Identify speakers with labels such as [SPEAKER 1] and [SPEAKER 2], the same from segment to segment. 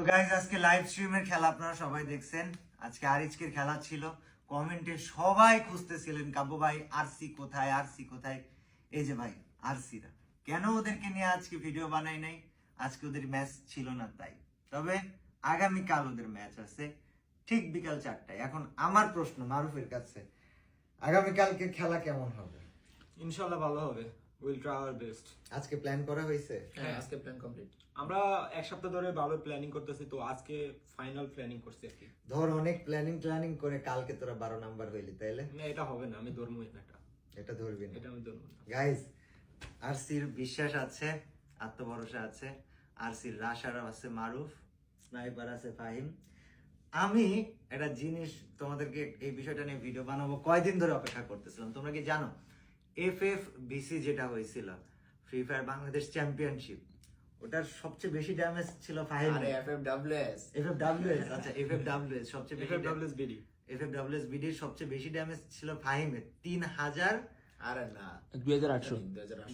[SPEAKER 1] তো গাইজ আজকে লাইভ স্ট্রিমের খেলা আপনারা সবাই দেখছেন। আজকে আরিজকের খেলা ছিল। কমেন্টে সবাই খুঁজতেছিলেন কাব্য ভাই আরসি কোথায়, আরসি কোথায়। এই যে ভাই আরসিরা, কেন ওদেরকে নিয়ে আজকে ভিডিও বানাই নাই? আজকে ওদের ম্যাচ ছিল না তাই। তবে আগামীকাল ওদের ম্যাচ আছে ঠিক বিকাল 4টায়। এখন আমার প্রশ্ন মারুফের কাছে, আগামীকালকে খেলা কেমন হবে?
[SPEAKER 2] ইনশাআল্লাহ ভালো হবে। Will try our best.
[SPEAKER 1] আজকে প্ল্যান করা হয়েছে?
[SPEAKER 3] হ্যাঁ, আজকে প্ল্যান কমপ্লিট।
[SPEAKER 2] আমরা এক সপ্তাহ ধরে ভালো প্ল্যানিং করতেছি, তো আজকে ফাইনাল প্ল্যানিং করছি আর কি।
[SPEAKER 1] ধর অনেক প্ল্যানিং করে কালকে তোরা 12 নাম্বার হইলি, তাইলে
[SPEAKER 2] না, এটা হবে না, আমি ধরবো না এটা।
[SPEAKER 1] এটা ধরবি না।
[SPEAKER 2] এটা আমি ধরবো না।
[SPEAKER 1] গাইস, আরসির বিশ্বাস আছে, আত্মভরসা আছে, আরসির রাশার আছে মারুফ, স্নাইপার আছে ফাহিম। আমি একটা জিনিস তোমাদেরকে এই বিষয়টা নিয়ে ভিডিও বানাবো কয়দিন ধরে অপেক্ষা করতেছিলাম। তোমরা কি জানো FFBC যেটা হয়েছিল, ফ্রি ফায়ার বাংলাদেশ চ্যাম্পিয়নশিপ, ওটার সবচেয়ে বেশি ড্যামেজ ছিল ফাহিম।
[SPEAKER 3] আরে FFWS
[SPEAKER 1] আচ্ছা FFWS সবচেয়ে বেশি
[SPEAKER 2] FFWSBD
[SPEAKER 1] FFWSBD সবচেয়ে বেশি ড্যামেজ ছিল ফাহিমের 3000।
[SPEAKER 3] আরে না,
[SPEAKER 4] 2800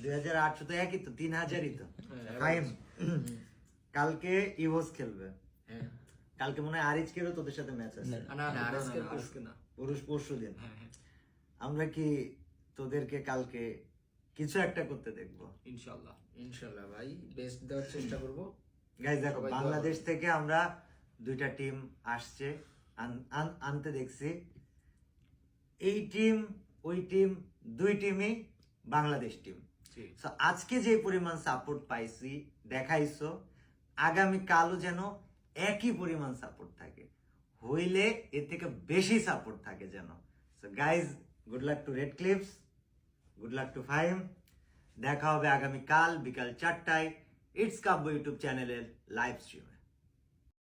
[SPEAKER 1] 2800 তো একই তো, 3000ই তো।
[SPEAKER 2] হ্যাঁ,
[SPEAKER 1] ফাহিম কালকে ইভোস খেলবে।
[SPEAKER 3] হ্যাঁ।
[SPEAKER 1] কালকে মনে হয় আরিজকেরও তোদের সাথে ম্যাচ আছে।
[SPEAKER 3] না, আজকে
[SPEAKER 2] আজকে না।
[SPEAKER 1] পরশু দিন।
[SPEAKER 2] হ্যাঁ, হ্যাঁ,
[SPEAKER 1] আমরা কি তোদেরকে কালকে কিছু একটা করতে দেখবো?
[SPEAKER 2] ইনশাআল্লাহ।
[SPEAKER 3] ইনশাআল্লাহ ভাই, বেস্ট দেওয়ার চেষ্টা করব।
[SPEAKER 1] গাইজ দেখো,
[SPEAKER 3] সবাই দোয়া
[SPEAKER 1] বাংলাদেশ
[SPEAKER 3] করবে।
[SPEAKER 1] থেকে আমরা দুইটা টিম আসছে, আনতে দেখছি। এই টিম ওই টিম, দুই টিমই বাংলাদেশ টিম।
[SPEAKER 2] জি।
[SPEAKER 1] So, আজকে যে পরিমাণ সাপোর্ট পাইছি, দেখাইছো, আগামী কালও যেন একই পরিমাণ সাপোর্ট থাকে, হইলে এর থেকে বেশি সাপোর্ট থাকে যেন। So guys, good luck to red clips, good luck to Fahim. দেখা হবে আগামী কাল বিকাল 4টায় ইটস কাব্য ইউটিউব চ্যানেলের লাইভ স্ট্রিমে।